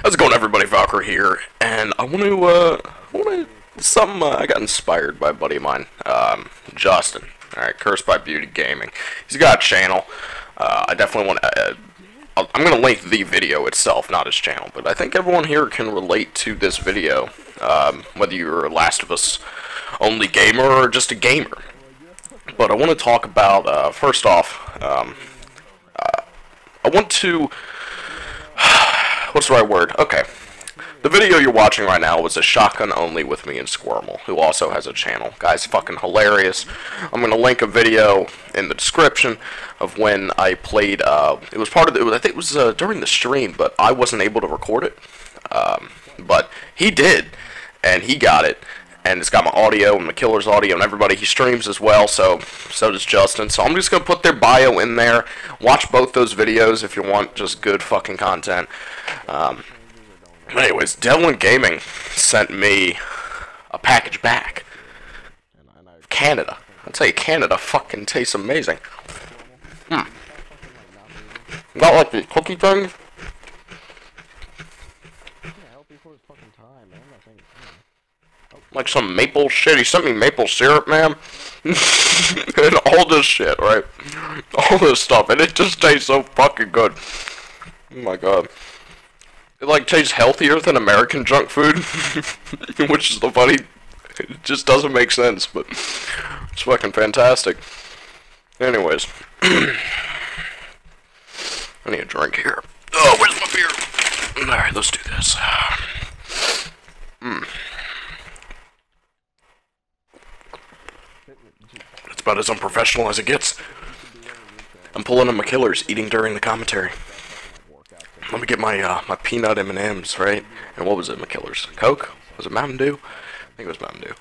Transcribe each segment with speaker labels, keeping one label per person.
Speaker 1: How's it going, everybody? Valkyrie here, and I I got inspired by a buddy of mine, Justin. Alright, Cursed by Beauty Gaming. He's got a channel. I definitely want to, I'm going to link the video itself, not his channel, but I think everyone here can relate to this video, whether you're a Last of Us only gamer or just a gamer. But I want to talk about, first off, I want to, what's the right word? Okay. The video you're watching right now was a shotgun only with me and Squirmel, who also has a channel. Guy's fucking hilarious. I'm gonna link a video in the description of when I played. It was part of the. I think it was during the stream, but I wasn't able to record it. But he did, and he got it, and it's got my audio and my killer's audio and everybody. He streams as well, so does Justin. So I'm just gonna put their bio in there. Watch both those videos if you want just good fucking content. Anyways, Devlin Gaming sent me a package back. Canada. I'll tell you, Canada fucking tastes amazing. Got like the cookie things. Like some maple shit. He sent me maple syrup, man. And all this shit, right? All this stuff. And it just tastes so fucking good. Oh my god. It like tastes healthier than American junk food, which is the funny. It just doesn't make sense, but it's fucking fantastic. Anyways, I need a drink here. Oh, where's my beer? All right, let's do this. It's about as unprofessional as it gets. I'm pulling on my killers, eating during the commentary. Let me get my my peanut M&Ms, right? And what was it, my killers? Coke? Was it Mountain Dew? I think it was Mountain Dew.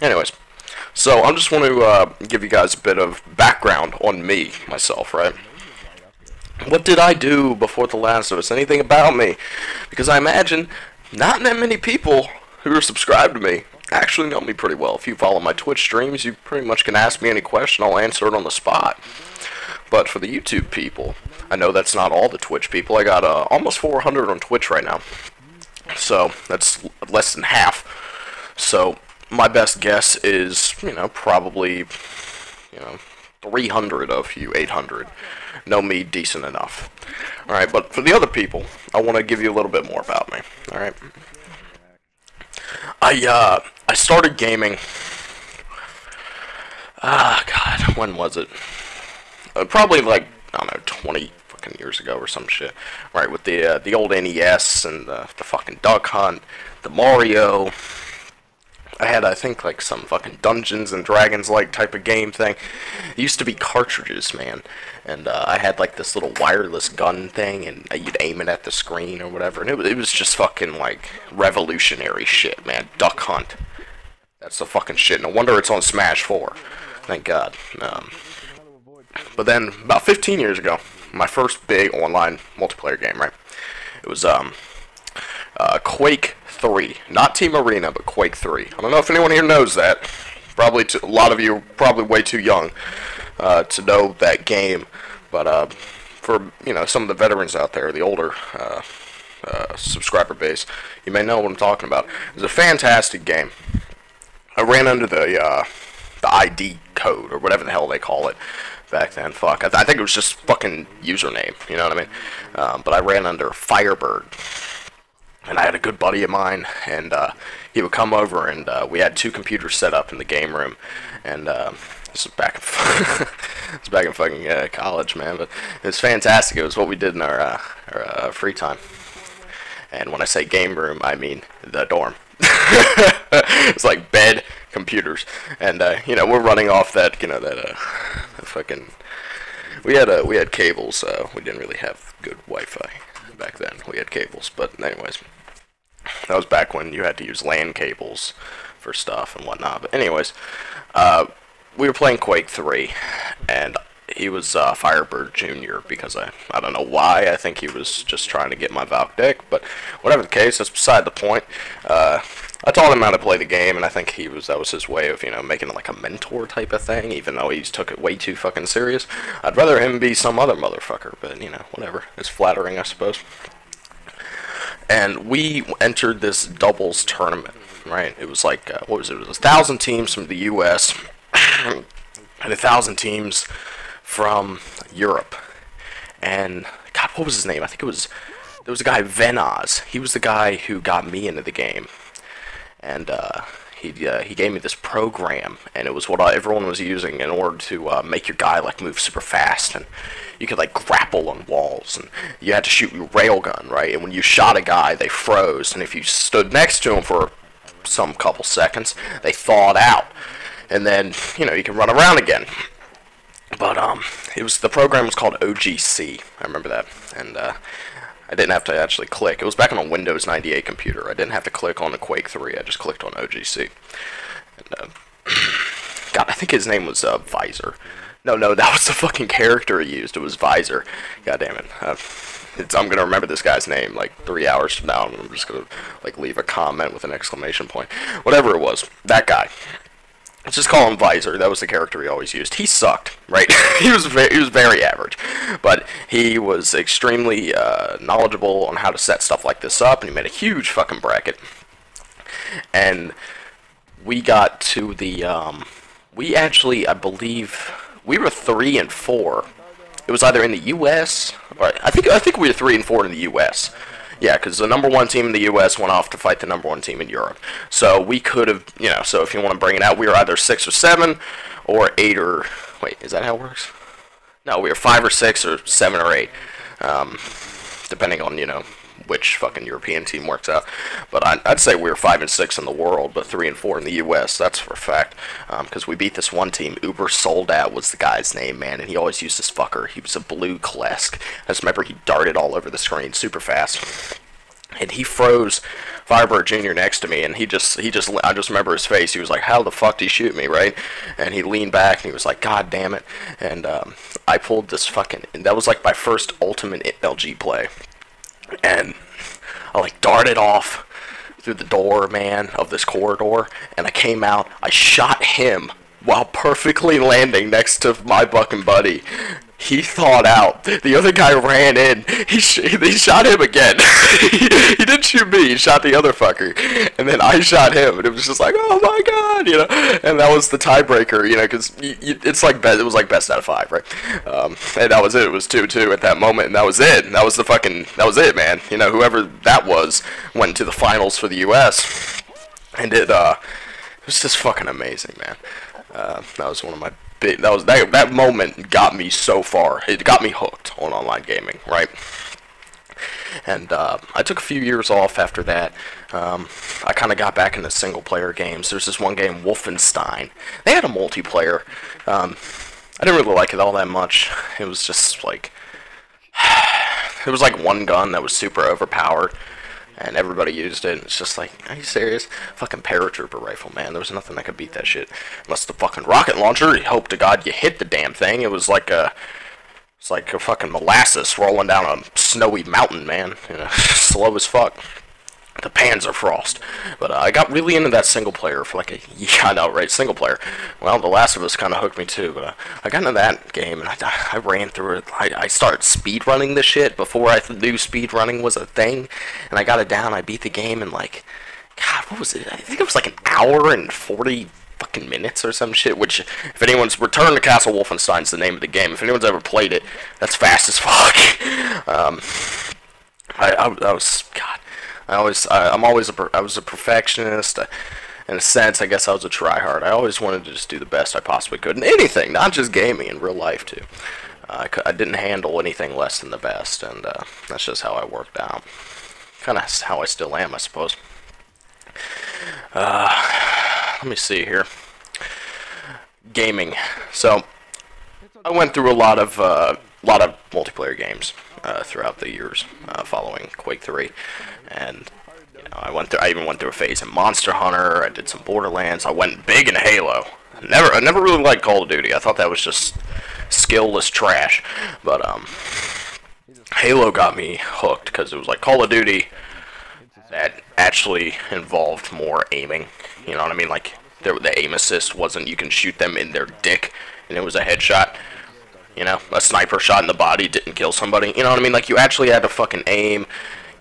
Speaker 1: Anyways, so I just want to give you guys a bit of background on me, myself, right? What did I do before The Last of Us? Anything about me? Because I imagine not that many people who are subscribed to me actually know me pretty well. If you follow my Twitch streams, you pretty much can ask me any question. I'll answer it on the spot. But for the YouTube people, I know that's not all the Twitch people. I got almost 400 on Twitch right now. So that's less than half. So my best guess is, probably, 300 of you, 800 know me decent enough. Alright, but for the other people, I want to give you a little bit more about me. Alright. I started gaming, God, when was it? Probably like, I don't know, 20 fucking years ago or some shit. Right, with the old NES and the fucking Duck Hunt, the Mario. I had, I think, like some fucking Dungeons and Dragons-like type of game thing. It used to be cartridges, man. And I had like this little wireless gun thing, and you'd aim it at the screen or whatever. And it was just fucking like revolutionary shit, man. Duck Hunt. That's the fucking shit. No wonder it's on Smash 4. Thank God. But then, about 15 years ago, my first big online multiplayer game, right? It was, Quake 3. Not Team Arena, but Quake 3. I don't know if anyone here knows that. Probably, a lot of you are probably way too young, to know that game. But, for, some of the veterans out there, the older, subscriber base, you may know what I'm talking about. It was a fantastic game. I ran under the ID code, or whatever the hell they call it. Back then, fuck. I think it was just fucking username, you know what I mean? But I ran under Firebird. And I had a good buddy of mine, and he would come over, and we had 2 computers set up in the game room. And this was back in fucking college, man. But it was fantastic. It was what we did in our free time. And when I say game room, I mean the dorm. It's like bed, computers, and we're running off that fucking. We had cables. We didn't really have good Wi-Fi back then. We had cables, but anyways, that was back when you had to use LAN cables for stuff and whatnot. But anyways, we were playing Quake 3, and he was Firebird Jr. because I don't know why. I think he was just trying to get my Valk deck, but whatever the case, that's beside the point. I taught him how to play the game, and I think that was his way of, making it like a mentor type of thing, even though he took it way too fucking serious. I'd rather him be some other motherfucker, but, whatever. It's flattering, I suppose. And we entered this doubles tournament, right? It was like, what was it? It was 1,000 teams from the U.S., and 1,000 teams from Europe. And, God, what was his name? I think there was a guy, Venoz. He was the guy who got me into the game. And he gave me this program, and it was what everyone was using in order to make your guy like move super fast, and you could like grapple on walls, and you had to shoot your railgun, right? And when you shot a guy, they froze, and if you stood next to him for some couple seconds, they thawed out, and then you can run around again. But the program was called OGC. I remember that, and I didn't have to actually click. It was back on a Windows 98 computer. I didn't have to click on the Quake 3. I just clicked on OGC. And, God, I think his name was Visor. No, that was the fucking character he used. It was Visor. God damn it. I'm going to remember this guy's name like 3 hours from now, and I'm just going to like leave a comment with an exclamation point. Whatever it was, that guy. Let's just call him Visor. That was the character he always used. He sucked, right? he was very average, but he was extremely knowledgeable on how to set stuff like this up, and he made a huge fucking bracket. And we got to the we actually, I believe, we were 3 and 4. It was either in the U.S. or I think we were 3 and 4 in the U.S. Yeah, because the #1 team in the U.S. went off to fight the #1 team in Europe. So we could have, so if you want to bring it out, we were either 6 or 7, or 8 or, wait, is that how it works? No, we were 5 or 6 or 7 or 8, depending on, which fucking European team works out. But I'd say we were 5 and 6 in the world, but 3 and 4 in the U.S. That's for a fact. Because we beat this one team. Uber Soldat was the guy's name, man, and he always used this fucker. He was a blue Klesk. I just remember he darted all over the screen super fast, and he froze Firebird Jr. next to me, and I just remember his face. He was like, "How the fuck did he shoot me?" Right? And he leaned back and he was like, "God damn it!" And I pulled this fucking. And that was like my first ultimate LG play. And I like darted off through the door, man, of this corridor, and I came out, I shot him while perfectly landing next to my fucking buddy. He thawed out. The other guy ran in. He shot him again. he didn't shoot me. He shot the other fucker. And then I shot him. And it was just like, oh my god, And that was the tiebreaker, because it's like it was like best out of 5, right? And that was it. It was 2-2 at that moment, and that was it. That was it, man. Whoever that was went to the finals for the U.S. And it was just fucking amazing, man. That was one of my that moment got me so far. It got me hooked on online gaming, right? And I took a few years off after that. I kind of got back into single-player games. There's this one game, Wolfenstein. They had a multiplayer. I didn't really like it all that much. It was just like it was like one gun that was super overpowered, and everybody used it, and it's just like, are you serious? Fucking paratrooper rifle, man. There was nothing that could beat that shit. Unless the fucking rocket launcher, you hope to God you hit the damn thing. It was like a fucking molasses rolling down a snowy mountain, man. Slow as fuck. The Panzerfrost. But I got really into that single player for like I know, right? Single player. Well, The Last of Us kind of hooked me too, but I got into that game, and I ran through it. I started speedrunning this shit before I knew speedrunning was a thing, and I got it down. I beat the game in like, God, what was it? I think it was like an hour and 40 fucking minutes or some shit, which, if anyone's Return to Castle Wolfenstein's the name of the game. If anyone's ever played it, that's fast as fuck. I was, God, I was a perfectionist. In a sense, I guess I was a tryhard. I always wanted to just do the best I possibly could in anything, not just gaming, in real life too. I didn't handle anything less than the best, and that's just how I worked out. Kind of how I still am, I suppose. Let me see here. Gaming. So I went through a lot of multiplayer games throughout the years following Quake 3, and I even went through a phase in Monster Hunter. I did some Borderlands. I went big in Halo. I never really liked Call of Duty. I thought that was just skillless trash. But Halo got me hooked because it was like Call of Duty that actually involved more aiming. You know what I mean? Like the aim assist wasn't you can shoot them in their dick and it was a headshot. You know, a sniper shot in the body didn't kill somebody. You know what I mean? Like you actually had to fucking aim.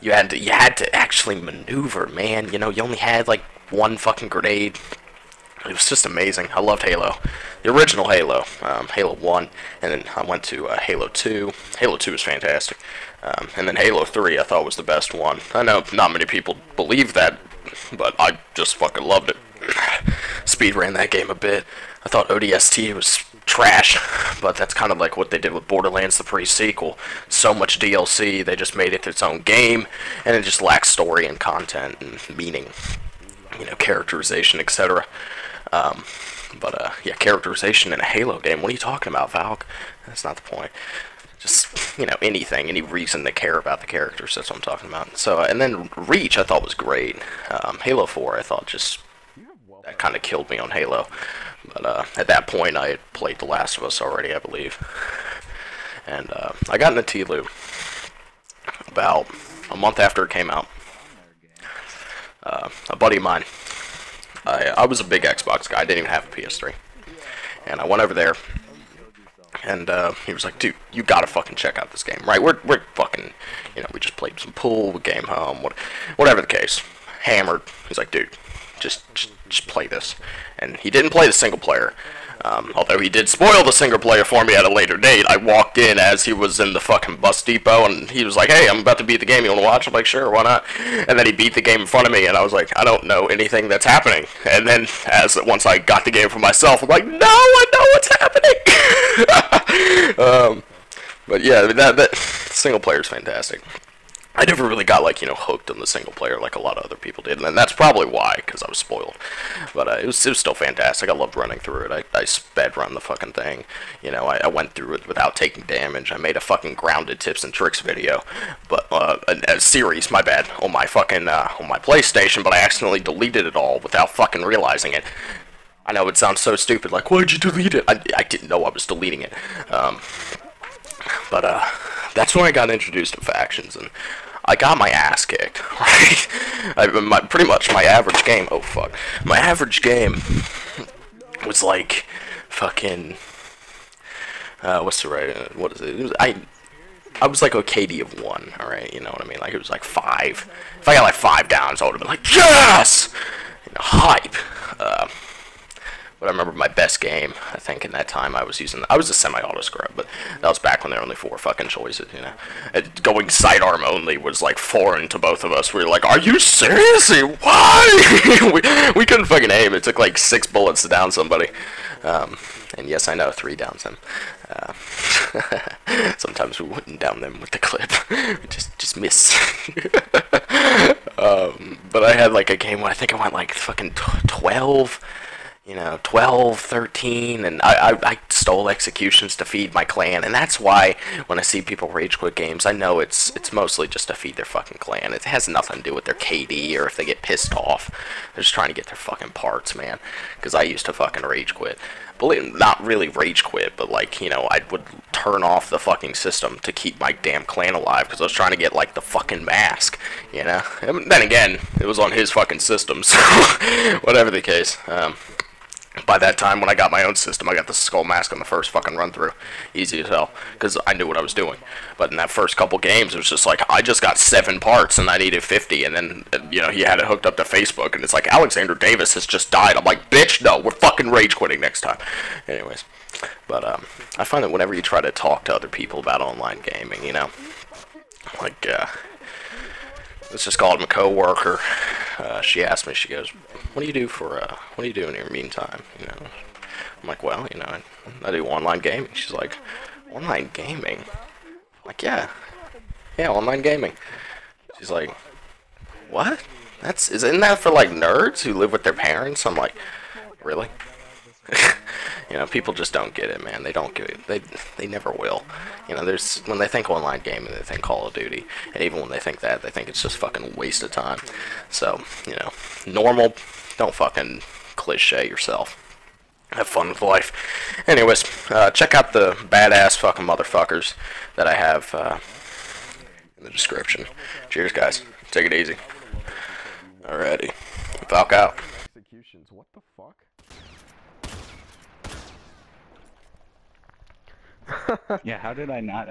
Speaker 1: You had to actually maneuver, man. You know, you only had like one fucking grenade. It was just amazing. I loved Halo. The original Halo, Halo 1, and then I went to Halo 2. Halo 2 was fantastic. And then Halo 3 I thought was the best one. I know not many people believe that, but I just fucking loved it. Speed ran that game a bit. I thought ODST was trash, but that's kind of like what they did with Borderlands, the pre-sequel. So much DLC, they just made it its own game, and it just lacks story and content and meaning. You know, characterization, etc. Yeah, characterization in a Halo game. What are you talking about, Valk? That's not the point. Just, you know, anything, any reason to care about the characters, that's what I'm talking about. So, and then Reach I thought was great. Halo 4 I thought just, that kind of killed me on Halo. But at that point I had played The Last of Us already, I believe. And I got into T-Lou about a month after it came out. A buddy of mine, I was a big Xbox guy, I didn't even have a PS3. And I went over there, and he was like, dude, you gotta fucking check out this game, right? We're fucking, you know, we just played some pool, we came home, whatever the case. Hammered. He's like, dude, just play this. And he didn't play the single player. Although he did spoil the single player for me at a later date. I walked in as he was in the fucking bus depot, and he was like, hey, I'm about to beat the game, you want to watch? I'm like, sure, why not? And then he beat the game in front of me, and I was like, I don't know anything that's happening. And then, once I got the game for myself, I'm like, no, I know what's happening! But yeah, that single player is fantastic. I never really got, like, you know, hooked on the single player like a lot of other people did, and that's probably why, because I was spoiled. But it was still fantastic. I loved running through it. I sped run the fucking thing. You know, I went through it without taking damage. I made a fucking grounded tips and tricks video, but a series, my bad, on my fucking on my PlayStation, but I accidentally deleted it all without fucking realizing it. I know it sounds so stupid, like, why'd you delete it? I didn't know I was deleting it. But that's when I got introduced to factions, and I got my ass kicked, right? Pretty much my average game, oh fuck, my average game was like, fucking, what's the right, what is it, I was like a KD of 1, alright, you know what I mean, like it was like 5, if I got like 5 downs, I would have been like, yes, you know, hype. But I remember my best game, I think in that time I was a semi-auto scrub, but that was back when there were only 4 fucking choices, you know. Going sidearm only was like foreign to both of us. We were like, are you serious? Why? we couldn't fucking aim. It took like 6 bullets to down somebody. And yes, I know, 3 downs them. Sometimes we wouldn't down them with the clip. We just miss. But I had like a game where I think I went like fucking 12. You know, 12, 13, and I stole executions to feed my clan, and that's why when I see people rage quit games, I know it's mostly just to feed their fucking clan. It has nothing to do with their KD or if they get pissed off. They're just trying to get their fucking parts, man. Because I used to fucking rage quit. Not really rage quit, but like, you know, I would turn off the fucking system to keep my damn clan alive because I was trying to get like the fucking mask, you know. And then again, it was on his fucking system, so whatever the case. By that time, when I got my own system, I got the skull mask on the first fucking run through. Easy as hell, because I knew what I was doing. But in that first couple games, it was just like, I just got 7 parts, and I needed 50, and then, you know, he had it hooked up to Facebook, and it's like, Alexander Davis has just died. I'm like, bitch, no, we're fucking rage quitting next time. Anyways, but, I find that whenever you try to talk to other people about online gaming, you know, like, let's just call him a coworker. She asked me, she goes, what do you do in your meantime, you know? I'm like, well, you know, I do online gaming. She's like, online gaming? I'm like, yeah, online gaming. She's like, what? Isn't that for like nerds who live with their parents? I'm like, really? You know, people just don't get it, man. They don't get it. They never will. You know, when they think online gaming, they think Call of Duty, and even when they think that, they think it's just fucking a waste of time. So, you know, normal, don't fucking cliche yourself. have fun with life. Anyways, check out the badass fucking motherfuckers that I have in the description. Cheers, guys. Take it easy. Alrighty. Valk out.
Speaker 2: Executions. What the fuck?
Speaker 3: Yeah, how did I not